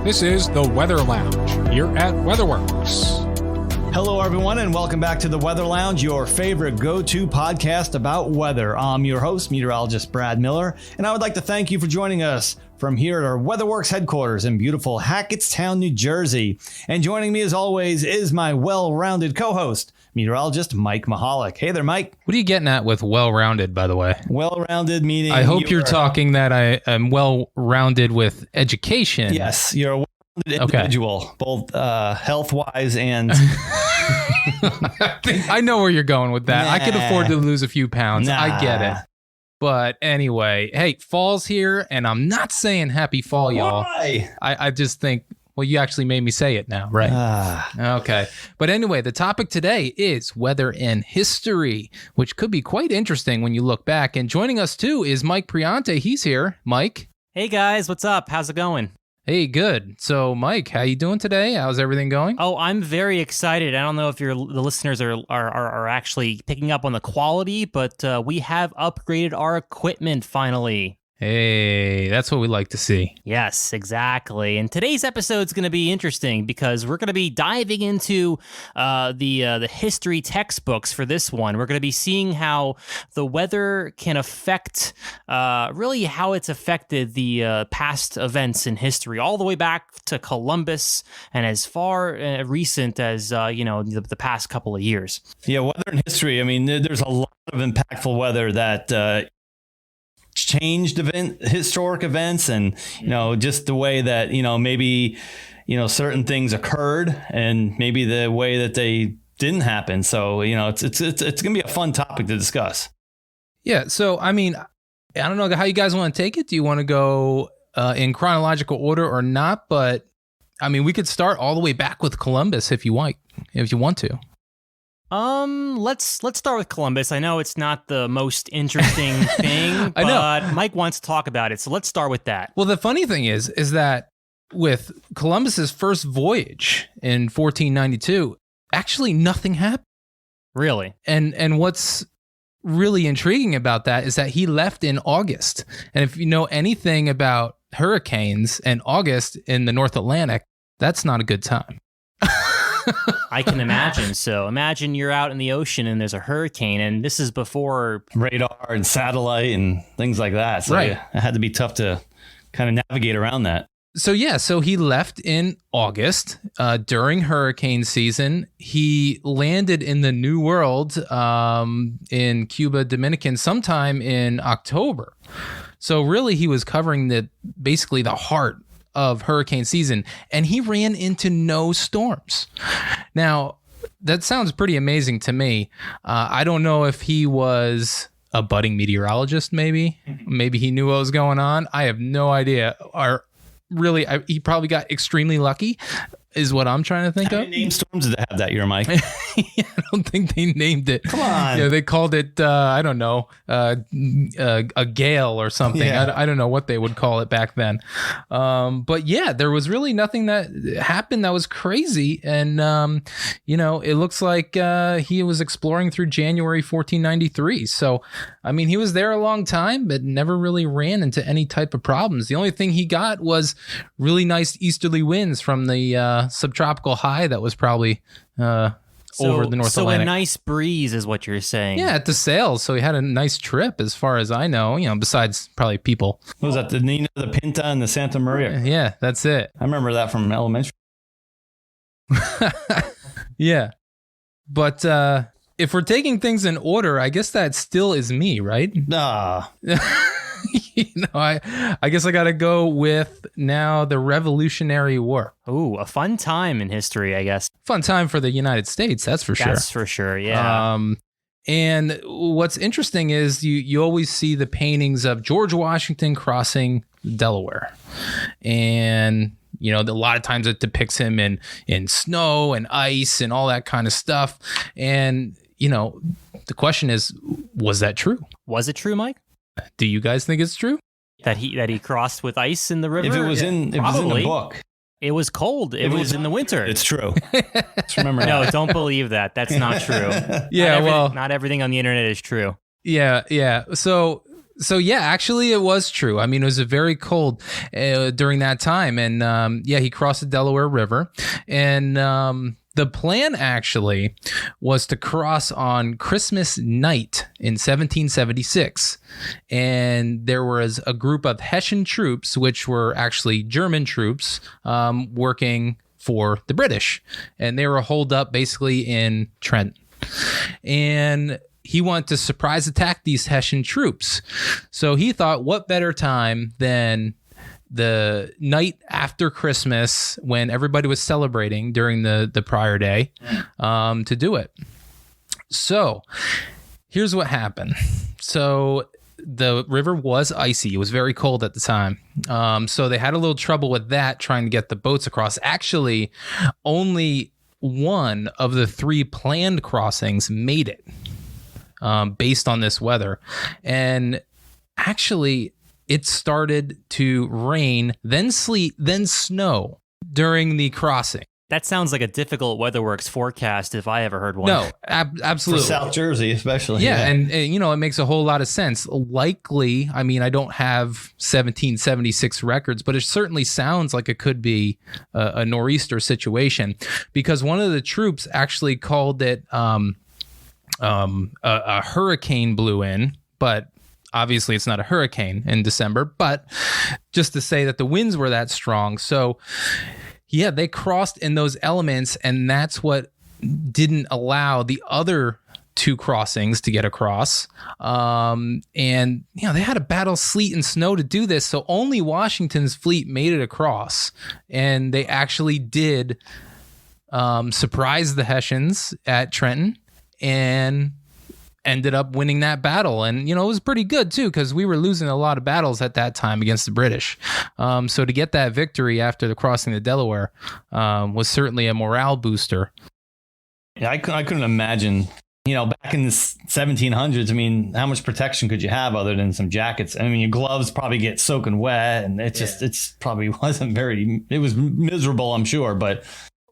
This is the Weather Lounge here at WeatherWorks. Hello, everyone, and welcome back to the Weather Lounge, your favorite go-to podcast about weather. I'm your host, meteorologist Brad Miller, and I would like to thank you for joining us from here at our WeatherWorks headquarters in beautiful Hackettstown, New Jersey. And joining me, as always, is my well-rounded co-host, meteorologist Mike Mahalik. Hey there, Mike. What are you getting at with well-rounded, by the way? Well-rounded meaning... I hope you're talking that I am well-rounded with education. Yes, you're a well-rounded individual, both health-wise and... I know where you're going with that. Nah. I could afford to lose a few pounds. Nah. I get it. But anyway, hey, fall's here, and I'm not saying happy fall, y'all. Why? I just think... Well, you actually made me say it now, right? Okay. But anyway, the topic today is weather and history, which could be quite interesting when you look back. And joining us, too, is Mike Priante. He's here. Mike? Hey, guys. What's up? How's it going? Hey, good. So, Mike, how you doing today? How's everything going? Oh, I'm very excited. I don't know if the listeners are actually picking up on the quality, but we have upgraded our equipment finally. Hey, that's what we like to see. Yes, exactly. And today's episode is going to be interesting because we're going to be diving into the history textbooks for this one. We're going to be seeing how the weather can affect, really how it's affected the past events in history, all the way back to Columbus and as far recent as, the past couple of years. Yeah, weather and history. I mean, there's a lot of impactful weather that... changed historic events, and just the way that maybe certain things occurred and maybe the way that they didn't happen. So it's gonna be a fun topic to discuss. Yeah, so I mean, I don't know how you guys want to take it. Do you want to go in chronological order or not? But I mean, we could start all the way back with Columbus if you want to. Let's start with Columbus. I know it's not the most interesting thing, but I know. Mike wants to talk about it, so let's start with that. Well, the funny thing is that with Columbus's first voyage in 1492, actually nothing happened. Really? And what's really intriguing about that is that he left in August. And if you know anything about hurricanes and August in the North Atlantic, that's not a good time. I can imagine. So imagine you're out in the ocean and there's a hurricane, and this is before radar and satellite and things like that. So right. It had to be tough to kind of navigate around that. So he left in August during hurricane season. He landed in the New World in Cuba, Dominican, sometime in October. So really, he was covering basically the heart of hurricane season, and he ran into no storms. Now, that sounds pretty amazing to me. I don't know if he was a budding meteorologist, maybe he knew what was going on. I have no idea. He probably got extremely lucky, is what I'm trying to think of. How many name storms did they have that year, Mike? I don't think they named it. Come on. Yeah, they called it, I don't know, a gale or something. Yeah. I don't know what they would call it back then. But yeah, there was really nothing that happened that was crazy. And, it looks like he was exploring through January 1493. So, I mean, he was there a long time, but never really ran into any type of problems. The only thing he got was really nice easterly winds from the subtropical high that was probably over the North Atlantic. So a nice breeze is what you're saying. Yeah, at the sails. So he had a nice trip as far as I know, besides probably people. What was that, the Nina, the Pinta, and the Santa Maria? Yeah, that's it. I remember that from elementary. Yeah. But if we're taking things in order, I guess that still is me, right? Ah. I guess I got to go with now the Revolutionary War. Ooh, a fun time in history, I guess. Fun time for the United States, that's for sure. That's for sure, yeah. And what's interesting is you always see the paintings of George Washington crossing Delaware. And, a lot of times it depicts him in snow and ice and all that kind of stuff. And, the question is, was that true? Was it true, Mike? Do you guys think it's true? That he crossed with ice in the river? If it was in the book. It was cold. It was in the winter. It's true. Just remember that. No, don't believe that. That's not true. Yeah, not everything on the internet is true. Yeah. So So yeah, actually it was true. I mean, it was a very cold during that time. And he crossed the Delaware River. And the plan actually was to cross on Christmas night in 1776. And there was a group of Hessian troops, which were actually German troops, working for the British. And they were holed up basically in Trent. And he wanted to surprise attack these Hessian troops. So he thought, what better time than the night after Christmas when everybody was celebrating during the prior day to do it. So here's what happened. So the river was icy. It was very cold at the time. So they had a little trouble with that, trying to get the boats across. Actually, only one of the 3 planned crossings made it. Based on this weather. And actually, it started to rain, then sleet, then snow during the crossing. That sounds like a difficult WeatherWorks forecast if I ever heard one. No, absolutely. For South Jersey, especially. Yeah, and it makes a whole lot of sense. Likely, I mean, I don't have 1776 records, but it certainly sounds like it could be a nor'easter situation, because one of the troops actually called it a hurricane blew in, but obviously it's not a hurricane in December, but just to say that the winds were that strong. So yeah, they crossed in those elements, and that's what didn't allow the other 2 crossings to get across. And they had to battle sleet and snow to do this. So only Washington's fleet made it across, and they actually did surprise the Hessians at Trenton and ended up winning that battle. And, it was pretty good too, because we were losing a lot of battles at that time against the British. So to get that victory after the crossing the Delaware was certainly a morale booster. Yeah, I couldn't imagine, back in the 1700s, I mean, how much protection could you have other than some jackets? I mean, your gloves probably get soaking wet, and it's probably it was miserable, I'm sure, but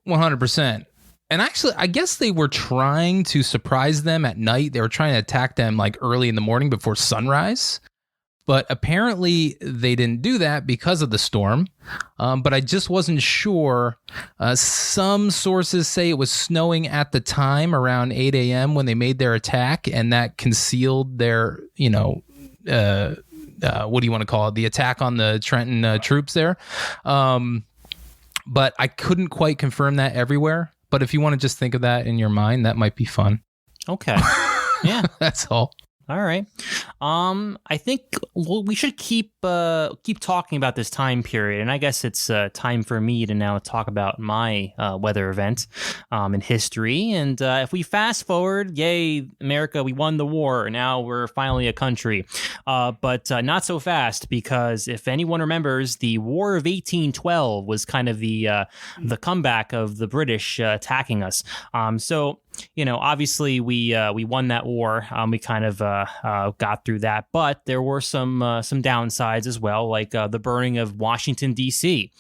100%. And actually, I guess they were trying to surprise them at night. They were trying to attack them like early in the morning before sunrise. But apparently they didn't do that because of the storm. But I just wasn't sure. Some sources say it was snowing at the time around 8 a.m. when they made their attack, and that concealed their, what do you want to call it? The attack on the Trenton troops there. But I couldn't quite confirm that everywhere. But if you want to just think of that in your mind, that might be fun. Okay. Yeah. That's all. All right. I think we should keep talking about this time period, and I guess it's time for me to now talk about my weather event in history. And if we fast forward, yay, America, we won the war. Now we're finally a country. But not so fast, because if anyone remembers, the War of 1812 was kind of the comeback of the British attacking us. So obviously we won that war. We kind of got through that, but there were some downsides as well, like the burning of Washington, D.C.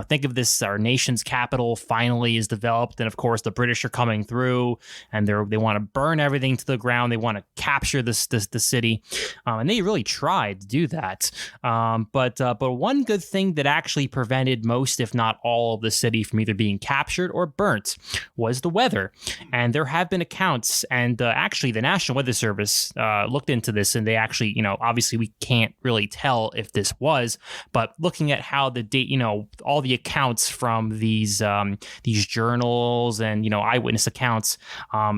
Think of this: our nation's capital finally is developed, and of course the British are coming through, and they want to burn everything to the ground. They want to capture the city, and they really tried to do that. But one good thing that actually prevented most, if not all, of the city from either being captured or burnt was the weather. And there have been accounts, and actually the National Weather Service looked into this, and they actually, obviously we can't really tell if this was, but looking at how the date, all the accounts from these journals and, eyewitness accounts,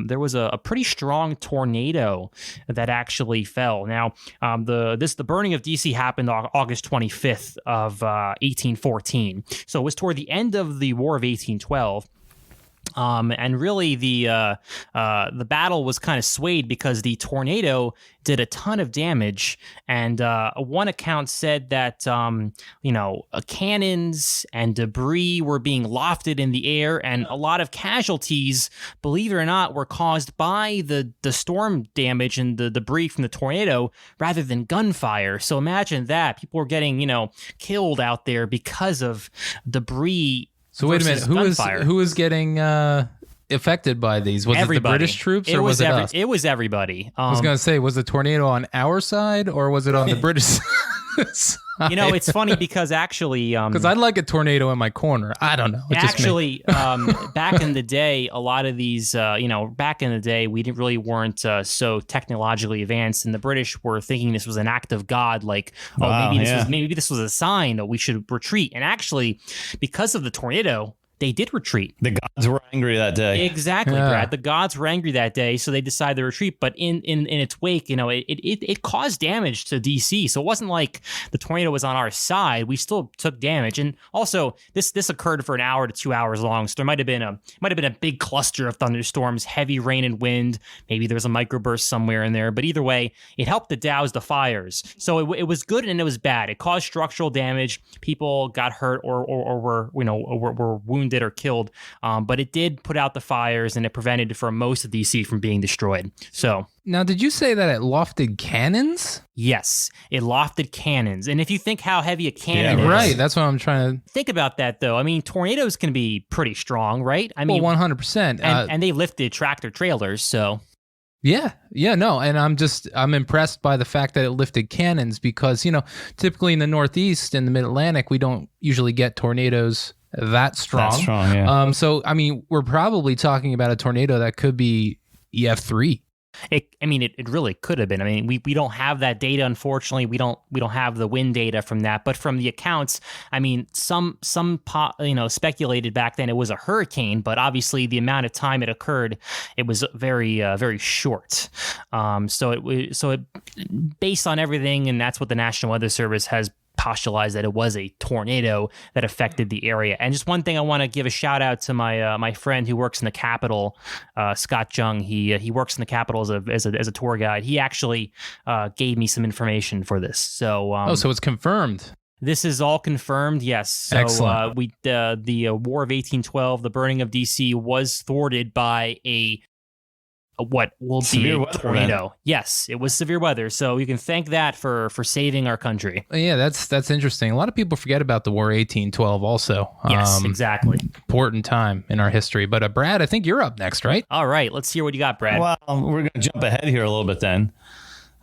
there was a pretty strong tornado that actually fell. Now, the burning of DC happened August 25th of 1814. So it was toward the end of the War of 1812. And really the battle was kind of swayed because the tornado did a ton of damage. And one account said that, cannons and debris were being lofted in the air, and a lot of casualties, believe it or not, were caused by the storm damage and the debris from the tornado rather than gunfire. So imagine that. People were getting, killed out there because of debris. So wait a minute, who was getting affected by these? Was everybody. it the British troops or was it us? It was everybody. I was going to say, was the tornado on our side or was it on the British side? You know, it's funny because actually... Because I'd like a tornado in my corner. I don't know. Actually, back in the day, a lot of these, back in the day, we weren't so technologically advanced, and the British were thinking this was an act of God, like, maybe this was a sign that we should retreat. And actually, because of the tornado, they did retreat. The gods were angry that day. Exactly, Brad. The gods were angry that day, so they decided to retreat. But in its wake, it caused damage to DC. So it wasn't like the tornado was on our side. We still took damage, and also this occurred for an hour to 2 hours long. So there might have been a big cluster of thunderstorms, heavy rain and wind. Maybe there was a microburst somewhere in there. But either way, it helped to douse the fires. So it was good and it was bad. It caused structural damage. People got hurt or were wounded or killed, but it did put out the fires and it prevented for most of DC from being destroyed. So now, did you say that it lofted cannons? Yes, it lofted cannons. And if you think how heavy a cannon is, right, that's what I'm trying to think about that. Though, I mean, tornadoes can be pretty strong, right? I mean, 100%, and they lifted tractor trailers, so. Yeah, no, and I'm impressed by the fact that it lifted cannons because, typically in the Northeast and the Mid-Atlantic, we don't usually get tornadoes that strong. That's strong, yeah. So, I mean, we're probably talking about a tornado that could be EF3. It really could have been. I mean, we don't have that data, unfortunately. We don't have the wind data from that, but from the accounts, I mean, some speculated back then it was a hurricane, but obviously the amount of time it occurred, it was very very short. So it based on everything, and that's what the National Weather Service has postulated, that it was a tornado that affected the area. And just one thing, I want to give a shout out to my friend who works in the Capitol, Scott Jung. He works in the Capitol as a tour guide. He actually gave me some information for this. So so it's confirmed. This is all confirmed, yes. So excellent. The War of 1812, the burning of DC, was thwarted by what will be a tornado. Event. Yes, it was severe weather. So you can thank that for saving our country. Yeah, that's interesting. A lot of people forget about the War of 1812 also. Yes, exactly. Important time in our history. But Brad, I think you're up next, right? All right, let's hear what you got, Brad. Well, we're going to jump ahead here a little bit then.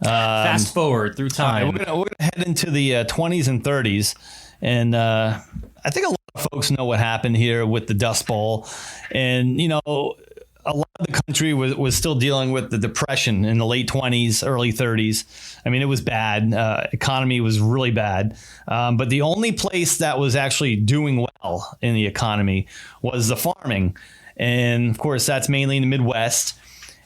Fast forward through time. We're gonna head into the 20s and 30s. And I think a lot of folks know what happened here with the Dust Bowl. And, a lot of the country was still dealing with the Depression in the late 20s, early 30s. I mean, it was bad. Economy was really bad. But the only place that was actually doing well in the economy was the farming. And of course, that's mainly in the Midwest.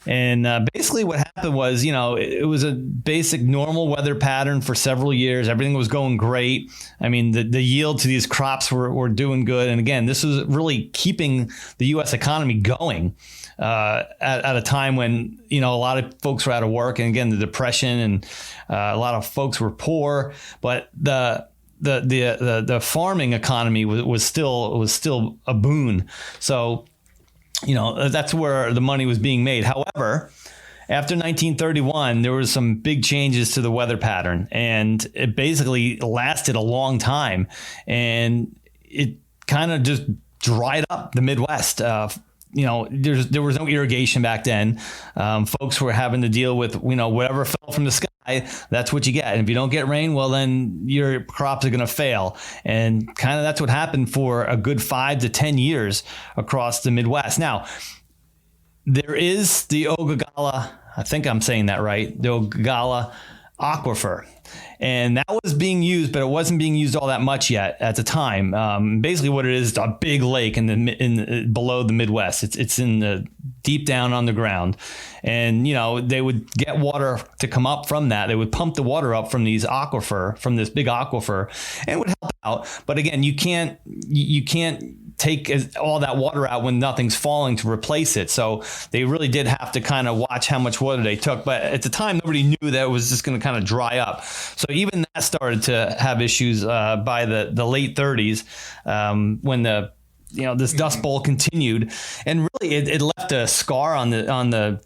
And basically what happened was, it was a basic normal weather pattern for several years. Everything was going great. I mean, the yield to these crops were doing good. And again, this was really keeping the U.S. economy going at a time when, a lot of folks were out of work. And again, the Depression, and a lot of folks were poor. But the farming economy was still a boon. So that's where the money was being made. However, after 1931, there was some big changes to the weather pattern, and it basically lasted a long time, and it kind of just dried up the Midwest. There was no irrigation back then. Folks were having to deal with, whatever fell from the sky, that's what you get. And if you don't get rain, well, then your crops are going to fail. And kind of that's what happened for a good 5 to 10 years across the Midwest. Now, there is the Ogallala, I think I'm saying that right, the Ogallala Aquifer. And that was being used, but it wasn't being used all that much yet at the time. Basically, what it is a big lake below the Midwest. It's in the deep down on the ground, and they would get water to come up from that. They would pump the water up from this big aquifer, and it would help out. But again, you can't take all that water out when nothing's falling to replace it. So they really did have to kind of watch how much water they took. But at the time, nobody knew that it was just going to kind of dry up. So even that started to have issues by the late 30s when this Dust Bowl continued, and really it left a scar on the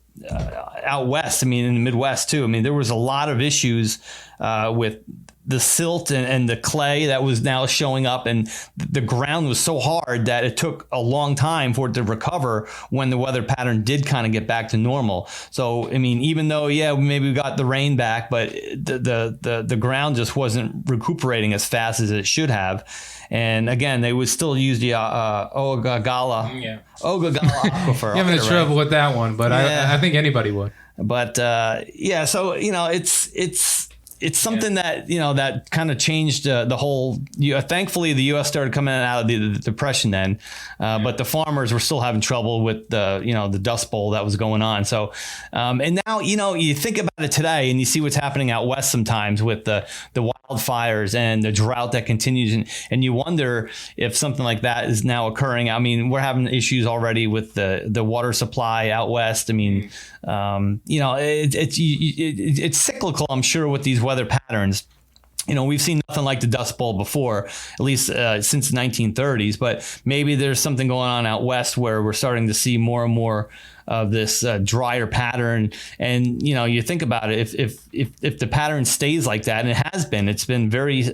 out west. I mean, in the Midwest too. I mean, there was a lot of issues with the silt and the clay that was now showing up, and the ground was so hard that it took a long time for it to recover when the weather pattern did kind of get back to normal. So, I mean, even though, maybe we got the rain back, but the ground just wasn't recuperating as fast as it should have. And again, they would still use the Ogallala aquifer. You're having trouble with that one, but I think anybody would. But so it's something that that kind of changed the whole. Thankfully, the U.S. started coming out of the Depression then, but the farmers were still having trouble with the Dust Bowl that was going on. So, and now you think about it today, and you see what's happening out west sometimes with the wildfires and the drought that continues, and you wonder if something like that is now occurring. I mean, we're having issues already with the water supply out west. I mean, it's cyclical, I'm sure, with these weather patterns. We've seen nothing like the Dust Bowl before, at least since the 1930s, but maybe there's something going on out west where we're starting to see more and more of this drier pattern. And, you think about it, if the pattern stays like that, and it's been very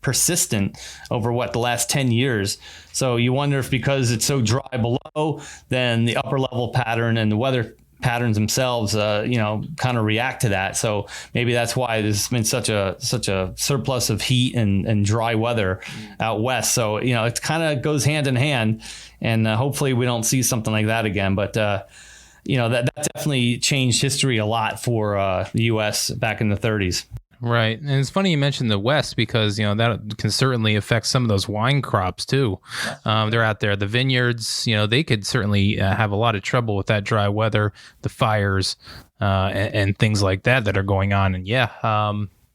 persistent over the last 10 years. So you wonder if because it's so dry below, then the upper level pattern and the weather patterns themselves, kind of react to that. So maybe that's why there's been such a surplus of heat and dry weather out west. So, it kind of goes hand in hand, and hopefully we don't see something like that again. But, that definitely changed history a lot for the U.S. back in the 30s. Right. And it's funny you mentioned the West because, that can certainly affect some of those wine crops too. They're out there. The vineyards, they could certainly have a lot of trouble with that dry weather, the fires, and things like that are going on. And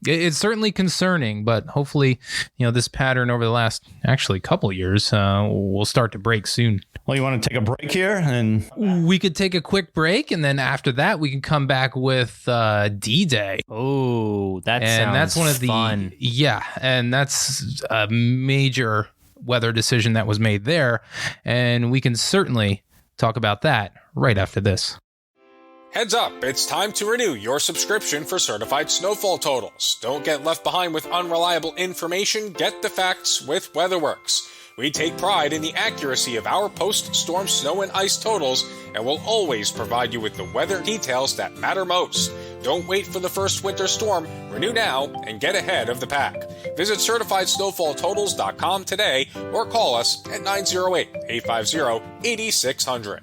it's certainly concerning, but hopefully, this pattern over the last actually couple years will start to break soon. Well, you want to take a break here? And we could take a quick break, and then after that, we can come back with DDay. Oh, that's one of the fun. Yeah, and that's a major weather decision that was made there, and we can certainly talk about that right after this. Heads up, it's time to renew your subscription for certified snowfall totals. Don't get left behind with unreliable information. Get the facts with WeatherWorks. We take pride in the accuracy of our post-storm snow and ice totals, and will always provide you with the weather details that matter most. Don't wait for the first winter storm. Renew now and get ahead of the pack. Visit CertifiedSnowfallTotals.com today or call us at 908-850-8600.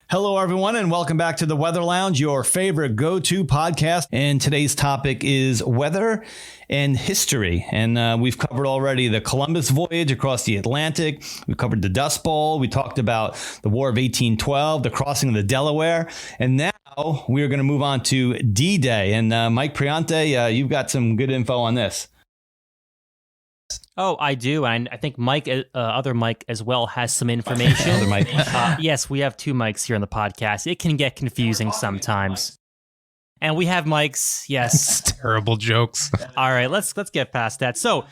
Hello, everyone, and welcome back to the Weather Lounge, your favorite go-to podcast. And today's topic is weather and history. And we've covered already the Columbus voyage across the Atlantic. We covered the Dust Bowl. We talked about the War of 1812, the crossing of the Delaware. And now we're going to move on to D-Day. And Mike Priante, you've got some good info on this. Oh, I do. And I think Mike, other Mike as well, has some information. Other Mike. Yes, we have two mics here on the podcast. It can get confusing sometimes. And we have mics, yes. Terrible jokes. All right, let's get past that. So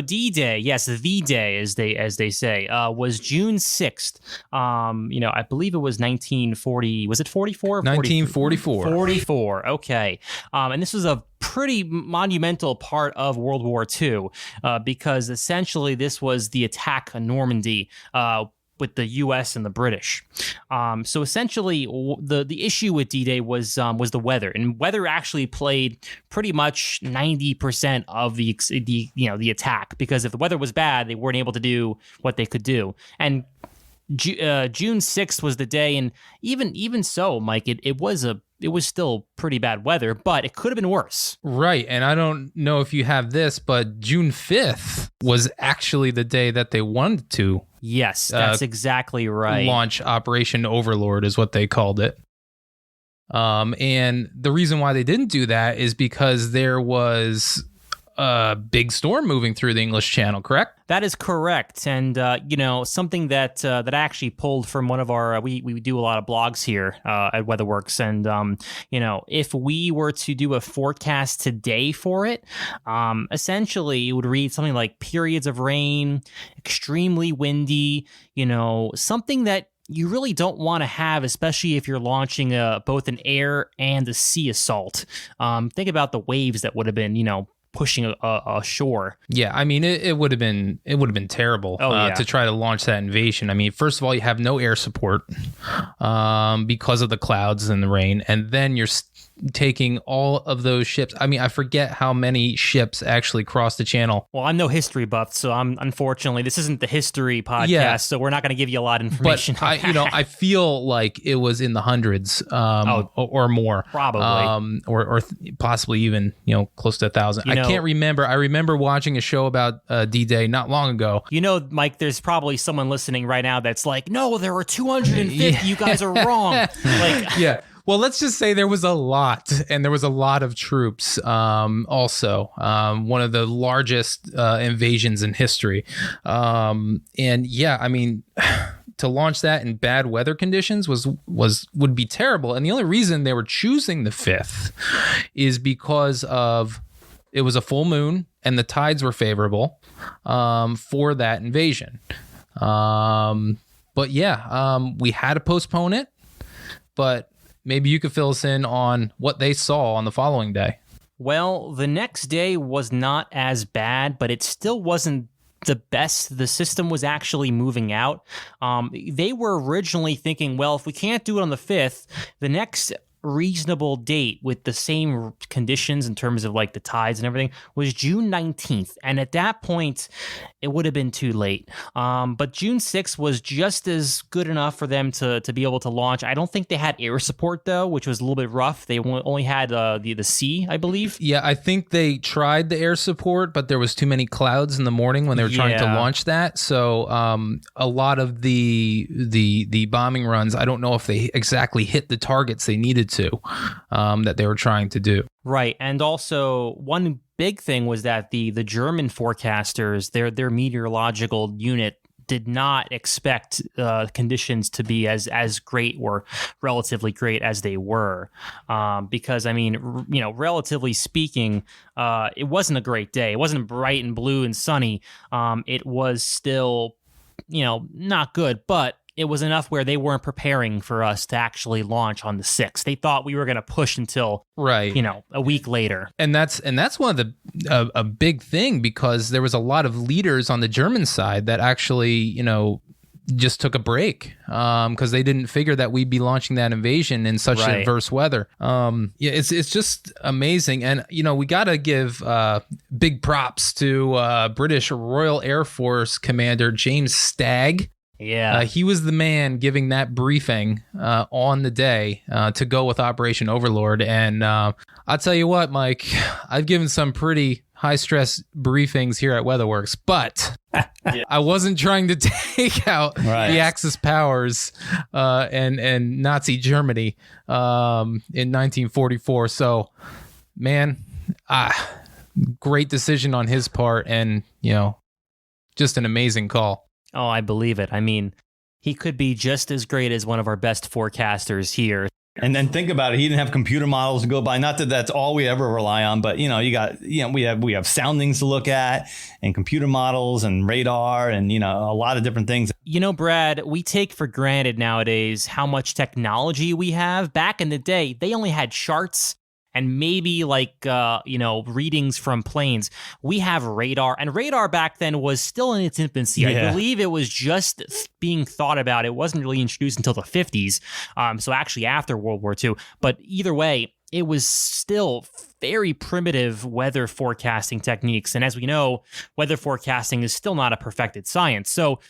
D-Day, yes, the day, as they say, was June 6th. I believe it was 1940. Was it 44? 1944. 44. Okay. And this was a pretty monumental part of World War II because essentially this was the attack on Normandy. With the U.S. and the British, so essentially the issue with D-Day was the weather, and weather actually played pretty much 90% of the attack, because if the weather was bad, they weren't able to do what they could do. And June 6th was the day, and even so, Mike, it was still pretty bad weather, but it could have been worse. Right. And I don't know if you have this, but June 5th was actually the day that they wanted to. Yes, that's exactly right. Launch Operation Overlord is what they called it. And the reason why they didn't do that is because there was a big storm moving through the English Channel, correct? That is correct. And, something that I actually pulled from one of our, we do a lot of blogs here at WeatherWorks. And, if we were to do a forecast today for it, essentially it would read something like periods of rain, extremely windy, something that you really don't want to have, especially if you're launching both an air and a sea assault. Think about the waves that would have been, pushing ashore. Yeah, I mean, it would have been terrible to try to launch that invasion. I mean, first of all, you have no air support because of the clouds and the rain, and then you're taking all of those ships. I mean, I forget how many ships actually crossed the channel. Well, I'm no history buff, so unfortunately, this isn't the history podcast, so we're not going to give you a lot of information. But I feel like it was in the hundreds or more, probably, or possibly even close to 1,000. I can't remember. I remember watching a show about D-Day not long ago. Mike, there's probably someone listening right now that's like, no, there were 250. Yeah. You guys are wrong. Yeah. Well, let's just say there was a lot, and there was a lot of troops. Also, one of the largest invasions in history. And yeah, I mean, to launch that in bad weather conditions would be terrible. And the only reason they were choosing the 5th is because it was a full moon and the tides were favorable for that invasion. But yeah, we had to postpone it, but maybe you could fill us in on what they saw on the following day. Well, the next day was not as bad, but it still wasn't the best. The system was actually moving out. They were originally thinking, well, if we can't do it on the 5th, the next reasonable date with the same conditions in terms of like the tides and everything was June 19th. And at that point, it would have been too late. But June 6th was just as good enough for them to be able to launch. I don't think they had air support, though, which was a little bit rough. They only had the sea, I believe. Yeah, I think they tried the air support, but there was too many clouds in the morning when they were trying to launch that. So a lot of the bombing runs, I don't know if they exactly hit the targets they needed to, that they were trying to do. Right. And also one big thing was that the German forecasters, their meteorological unit did not expect conditions to be as great or relatively great as they were. Because, I mean, relatively speaking, it wasn't a great day. It wasn't bright and blue and sunny. It was still, not good, but it was enough where they weren't preparing for us to actually launch on the 6th. They thought we were going to push until, a week later. And that's one of a big thing, because there was a lot of leaders on the German side that actually, just took a break because they didn't figure that we'd be launching that invasion in such adverse weather. It's just amazing. And, we got to give big props to British Royal Air Force Commander James Stagg. Yeah, he was the man giving that briefing on the day to go with Operation Overlord. And I'll tell you what, Mike, I've given some pretty high-stress briefings here at WeatherWorks, but I wasn't trying to take out the Axis powers and Nazi Germany in 1944. So, man, great decision on his part, and, just an amazing call. Oh, I believe it. I mean, he could be just as great as one of our best forecasters here. And then think about it. He didn't have computer models to go by. Not that that's all we ever rely on, but we have soundings to look at, and computer models and radar and a lot of different things. Brad, we take for granted nowadays how much technology we have. Back in the day, they only had charts and maybe readings from planes. We have radar, and radar back then was still in its infancy. Yeah. I believe it was just being thought about. It wasn't really introduced until the 50s. So actually after World War II. But either way, it was still very primitive weather forecasting techniques. And as we know, weather forecasting is still not a perfected science. So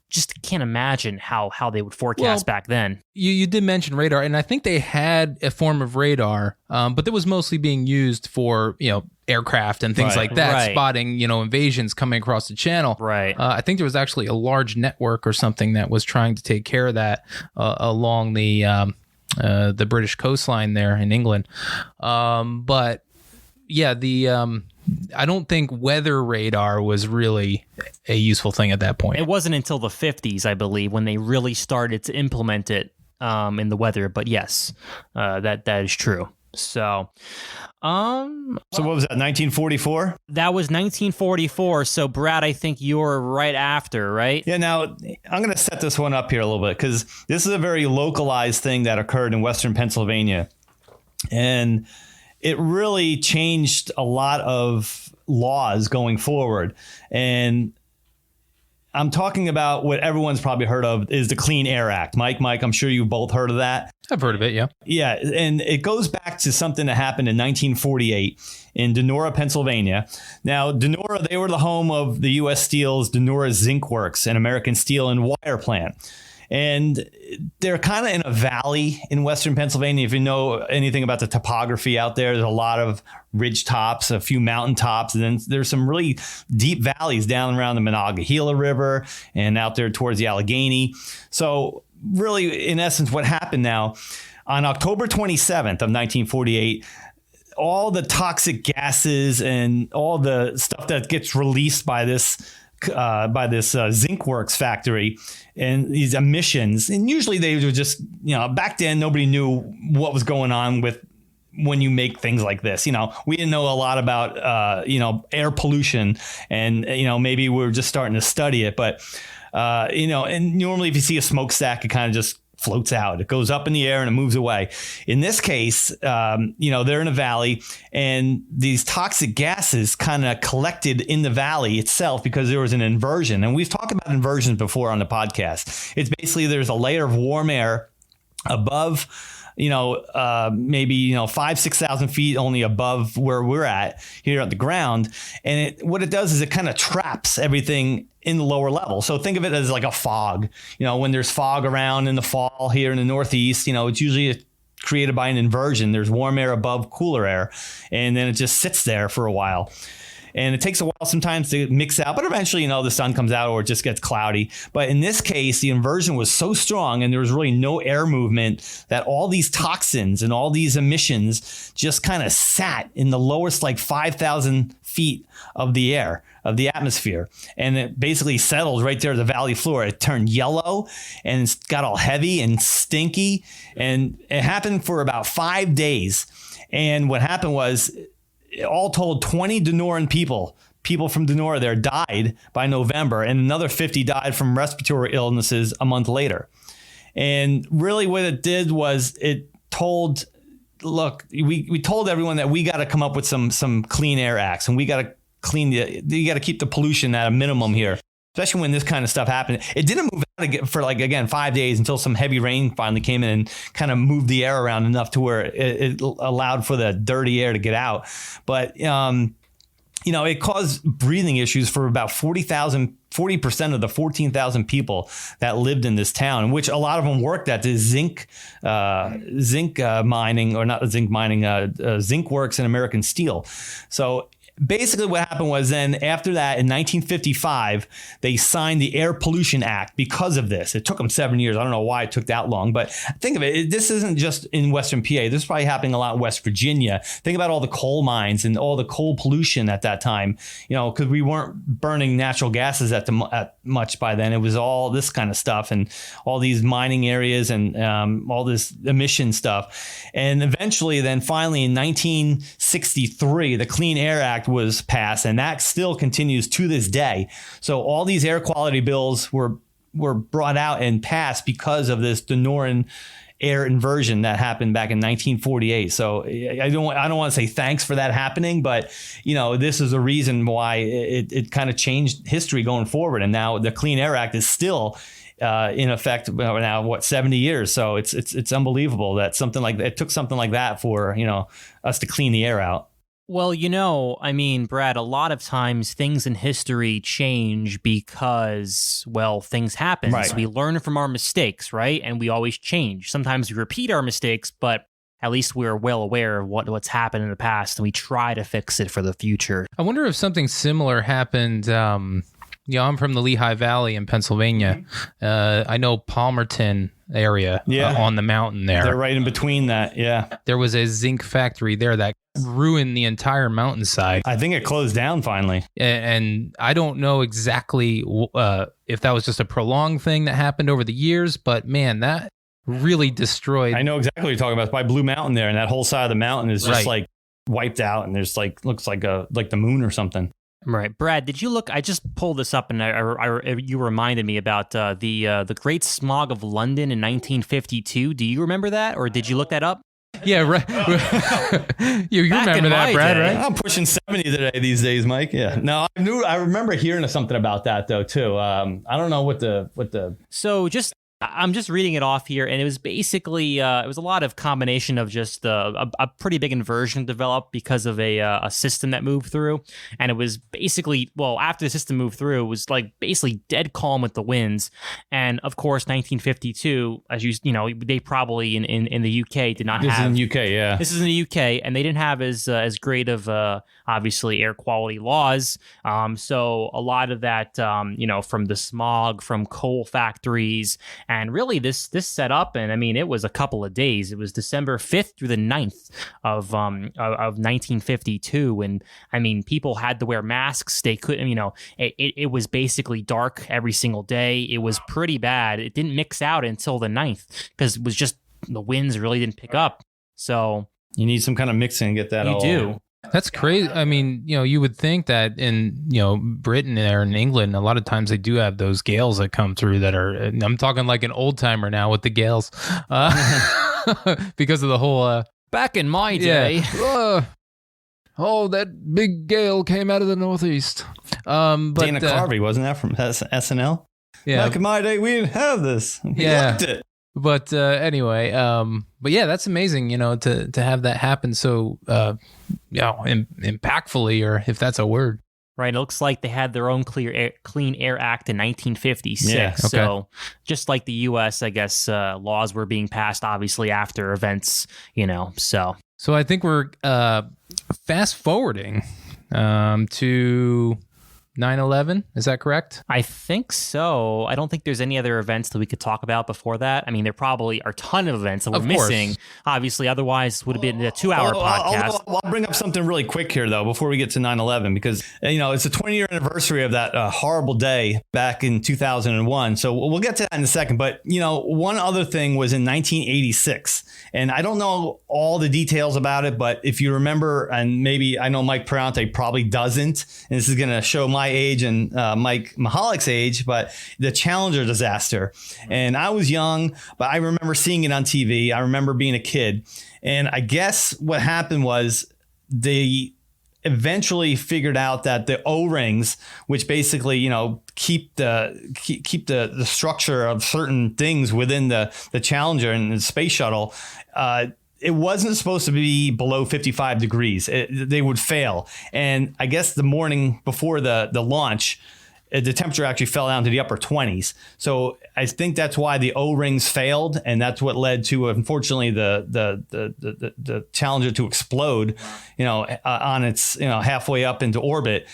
just can't imagine how they would forecast back then. You did mention radar, and I think they had a form of radar, but that was mostly being used for, aircraft and things like that, spotting, invasions coming across the channel. Right. I think there was actually a large network or something that was trying to take care of that along the British coastline there in England. But yeah, I don't think weather radar was really a useful thing at that point. It wasn't until the 50s, I believe, when they really started to implement it in the weather. But yes, that is true. So, So what was that, 1944? that was 1944. So, Brad, I think you're right after, right? Yeah, now I'm going to set this one up here a little bit because this is a very localized thing that occurred in Western Pennsylvania. And it really changed a lot of laws going forward. And I'm talking about what everyone's probably heard of is the Clean Air Act. Mike, I'm sure you've both heard of that. I've heard of it, yeah. Yeah, and it goes back to something that happened in 1948 in Donora, Pennsylvania. Now, Donora, they were the home of the U.S. Steel's Donora Zinc Works, an American steel and wire plant. And they're kind of in a valley in Western Pennsylvania. If you know anything about the topography out there, there's a lot of ridge tops, a few mountain tops, and then there's some really deep valleys down around the Monongahela River and out there towards the Allegheny. So really, in essence, what happened now, on October 27th of 1948, all the toxic gases and all the stuff that gets released by this Zinc Works factory and these emissions. And usually they were just, back then nobody knew what was going on with when you make things like this. We didn't know a lot about, air pollution and, maybe we were just starting to study it. But, and normally if you see a smokestack, it kind of just floats out. It goes up in the air and it moves away. In this case, they're in a valley and these toxic gases kind of collected in the valley itself because there was an inversion. And we've talked about inversions before on the podcast. It's basically there's a layer of warm air above, maybe 5,000-6,000 feet only above where we're at here on the ground. And what it does is it kind of traps everything in the lower level. So think of it as like a fog. When there's fog around in the fall here in the Northeast, it's usually created by an inversion. There's warm air above cooler air, and then it just sits there for a while. And it takes a while sometimes to mix out, but eventually, the sun comes out or it just gets cloudy. But in this case, the inversion was so strong and there was really no air movement that all these toxins and all these emissions just kind of sat in the lowest, like 5,000 feet of the air, of the atmosphere. And it basically settled right there at the valley floor. It turned yellow and it got all heavy and stinky. And it happened for about 5 days. And what happened was, all told, 20 Donoran people from Donora there died by November, and another 50 died from respiratory illnesses a month later. And really what it did was we told everyone that we got to come up with some clean air acts, and we got to you got to keep the pollution at a minimum here, especially when this kind of stuff happened. It didn't move out for 5 days until some heavy rain finally came in and kind of moved the air around enough to where it allowed for the dirty air to get out. But, it caused breathing issues for about 40% of the 14,000 people that lived in this town, which a lot of them worked at the zinc mining, or not zinc mining, Zinc Works and American Steel. So basically what happened was then after that in 1955, they signed the Air Pollution Act because of this. It took them 7 years. I don't know why it took that long, but think of it. This isn't just in Western PA. This is probably happening a lot in West Virginia. Think about all the coal mines and all the coal pollution at that time, because we weren't burning natural gases at much by then. It was all this kind of stuff and all these mining areas and all this emission stuff. And eventually then finally in 1963, the Clean Air Act was passed, and that still continues to this day. So all these air quality bills were brought out and passed because of this Donoran air inversion that happened back in 1948. So I don't want to say thanks for that happening, but this is a reason why it kind of changed history going forward. And now the Clean Air Act is still in effect now 70 years. So it's unbelievable that it took something like that for us to clean the air out. Well, Brad, a lot of times things in history change because, things happen. Right. So we learn from our mistakes, right? And we always change. Sometimes we repeat our mistakes, but at least we're well aware of what's happened in the past, and we try to fix it for the future. I wonder if something similar happened. I'm from the Lehigh Valley in Pennsylvania. I know Palmerton area on the mountain there. They're right in between that, yeah. There was a zinc factory there that ruined the entire mountainside. I think it closed down finally. And I don't know exactly if that was just a prolonged thing that happened over the years, but man, that really destroyed. I know exactly what you're talking about. It's by Blue Mountain there, and that whole side of the mountain is just Right. like wiped out, and there's like looks like the moon or something. Right, Brad. Did you look? I just pulled this up, and you reminded me about the Great Smog of London in 1952. Do you remember that, or did you look that up? Yeah, right. you Back remember in that, my Brad, day. right? I'm pushing 70 today these days, Mike. Yeah. No, I remember hearing something about that though too. I don't know what the. So I'm just reading it off here, and it was basically it was a lot of combination of just a pretty big inversion developed because of a system that moved through, and it was basically, well, after the system moved through, it was like basically dead calm with the winds, and of course 1952, as you know, they probably in the UK did not This have. is in the UK, yeah. This is in the UK, and they didn't have as great of obviously air quality laws. So a lot of that, from the smog from coal factories. And really, this set up, and I mean, it was a couple of days. It was December 5th through the 9th of 1952, and I mean, people had to wear masks. They couldn't, it was basically dark every single day. It was pretty bad. It didn't mix out until the 9th because it was just the winds really didn't pick up. So You need some kind of mixing to get that. you do. That's crazy. I mean, you would think that in, Britain or in England, a lot of times they do have those gales that come through that are, I'm talking like an old timer now with the gales, because of the whole, Back in my day. oh, that big gale came out of the northeast. But Dana Carvey, wasn't that from SNL? yeah, Back in my day, we didn't have this. We Yeah. liked it. but anyway, but yeah, that's amazing, to have that happen so, impactfully, or if that's a word. Right. It looks like they had their own Clean Air Act in 1956. Yeah, okay. So just like the U.S., I guess laws were being passed, obviously, after events, so. So I think we're fast forwarding to 9/11. Is that correct? I think so. I don't think there's any other events that we could talk about before that. I mean, there probably are a ton of events that we're Of course. missing. Obviously, otherwise would have been a 2-hour podcast. I'll bring up something really quick here, though, before we get to 9/11, because, it's a 20-year anniversary of that horrible day back in 2001. So we'll get to that in a second. But, one other thing was in 1986. And I don't know all the details about it, but if you remember, and maybe I know Mike Perante probably doesn't, and this is going to show my age and Mike Mahalik's age, but the Challenger disaster. And I was young, but I remember seeing it on TV. I remember being a kid. And I guess what happened was they eventually figured out that the O-rings, which basically, keep the structure of certain things within the Challenger and the space shuttle, it wasn't supposed to be below 55 degrees. They would fail. And I guess the morning before the launch, the temperature actually fell down to the upper 20s. So I think that's why the O-rings failed, and that's what led to, unfortunately, the Challenger to explode, on its, halfway up into orbit.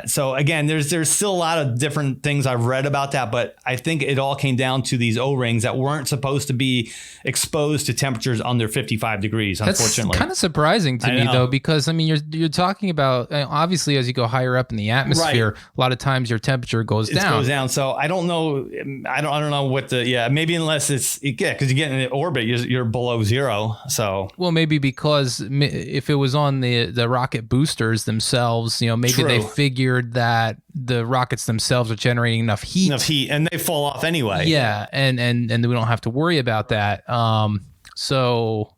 So again, there's still a lot of different things I've read about that, but I think it all came down to these O-rings that weren't supposed to be exposed to temperatures under 55 degrees. Unfortunately, That's kind of surprising to me, though, because I mean, you're talking about, obviously, as you go higher up in the atmosphere, a lot of times your temperature goes down. It goes down. So I don't know. I don't know what maybe unless because you get in orbit, you're below zero. So well, maybe because if it was on the rocket boosters themselves, maybe True. they figured that the rockets themselves are generating enough heat, and they fall off anyway. Yeah, and we don't have to worry about that. So.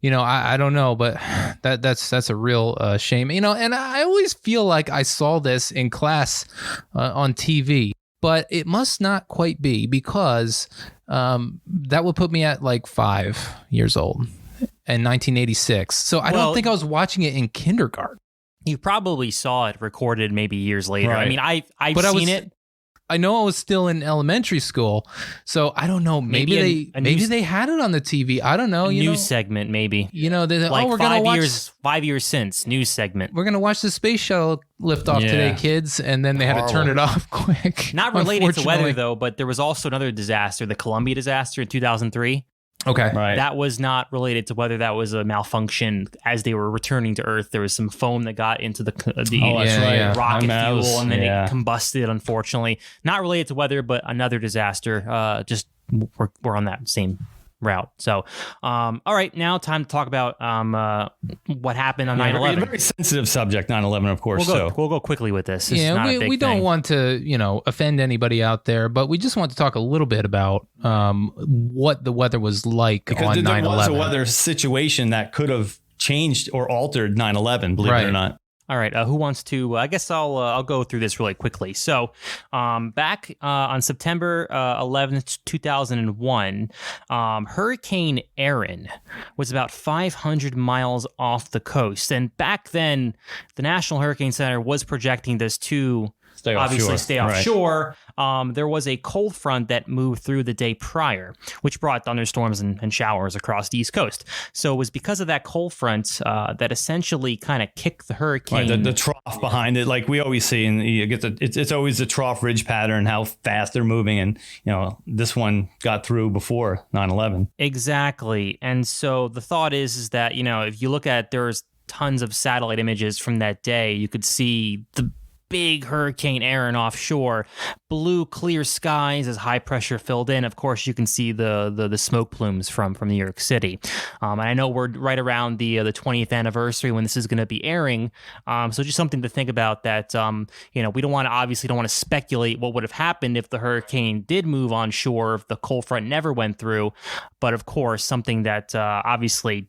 I don't know, but that's a real shame. And I always feel like I saw this in class on TV, but it must not quite be, because that would put me at like 5 years old in 1986. So I don't think I was watching it in kindergarten. You probably saw it recorded maybe years later. Right. I mean, I've seen it. I know I was still in elementary school, so I don't know. Maybe they had it on the TV. I don't know. News segment, maybe. They're Like we're gonna watch 5 years since, news segment. We're gonna watch the space shuttle lift off today, kids, and then they had to turn it off quick. Not related to weather unfortunately. though, but there was also another disaster, the Columbia disaster in 2003. Okay, Right. That was not related to whether that was a malfunction. As they were returning to Earth, there was some foam that got into the that's right. rocket I fuel, was- and then yeah. it combusted, unfortunately. Not related to weather, but another disaster. Just we're on that same route. So, all right, now time to talk about what happened on 9/11. Very sensitive subject, 9/11, of course. We'll go quickly with this. This is not a big we don't thing. want to, offend anybody out there, but we just want to talk a little bit about what the weather was like because on 9/11. there was a weather situation that could have changed or altered 9/11, believe it or not. All right, who wants to? I guess I'll go through this really quickly. So, back on September 11th, 2001, Hurricane Erin was about 500 miles off the coast, and back then, the National Hurricane Center was projecting this to stay offshore. There was a cold front that moved through the day prior, which brought thunderstorms and showers across the East Coast. So it was because of that cold front that essentially kind of kicked the hurricane. Right, the trough behind it, like we always see, and you get it's always the trough ridge pattern, how fast they're moving, and this one got through before 9/11. Exactly, and so the thought is that if you look at there's tons of satellite images from that day, you could see the big Hurricane Erin offshore, blue clear skies as high pressure filled in. Of course, you can see the smoke plumes from New York City. And I know we're right around the 20th anniversary when this is going to be airing. So just something to think about that, we don't want to speculate what would have happened if the hurricane did move on shore, if the cold front never went through. But of course, something that obviously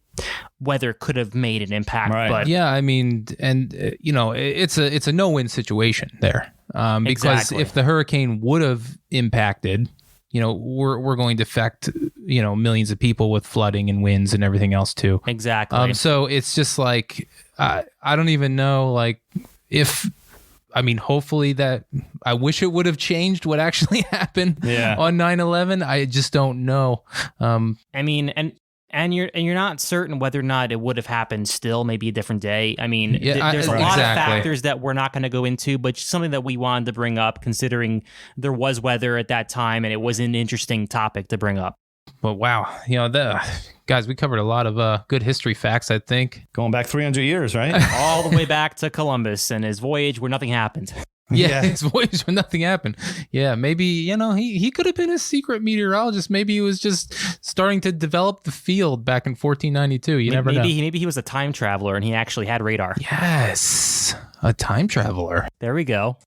weather could have made an impact. Right. But yeah, I mean, and it's a no-win situation there, because Exactly. if the hurricane would have impacted, we're going to affect millions of people with flooding and winds and everything else too. Exactly. So it's just like I don't even know, like, if. I mean, hopefully that I wish it would have changed what actually happened on 9/11. I just don't know. I mean, and you're not certain whether or not it would have happened still, maybe a different day. I mean, there's a lot of factors that we're not going to go into, but just something that we wanted to bring up considering there was weather at that time and it was an interesting topic to bring up. But wow, guys, we covered a lot of good history facts, I think. Going back 300 years, right? All the way back to Columbus and his voyage where nothing happened. Yeah, his voyage when nothing happened. Yeah, maybe, he could have been a secret meteorologist. Maybe he was just starting to develop the field back in 1492. You never know. Maybe he was a time traveler and he actually had radar. Yes, a time traveler. There we go.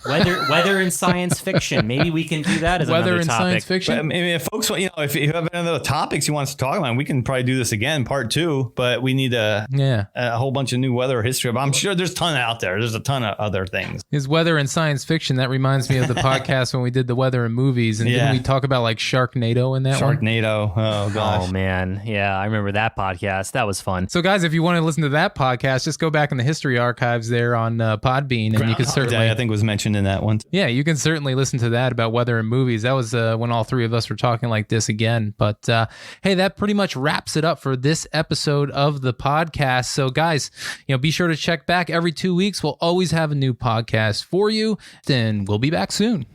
Weather and science fiction. Maybe we can do that as weather another and topic. science fiction. But, I mean, if folks, if you have any other topics you want us to talk about, we can probably do this again, part 2. But we need a whole bunch of new weather history. But I'm sure there's a ton out there. There's a ton of other things. Is weather and science fiction? That reminds me of the podcast when we did the weather and movies, and didn't we talk about like Sharknado in that one? Sharknado. Oh gosh. Oh man, yeah, I remember that podcast. That was fun. So guys, if you want to listen to that podcast, just go back in the history archives there on Podbean, and you can certainly. I think was mentioned in that one. Yeah, you can certainly listen to that about weather and movies. That was when all three of us were talking like this again. But hey, that pretty much wraps it up for this episode of the podcast. So guys, be sure to check back every 2 weeks. We'll always have a new podcast for you. Then we'll be back soon.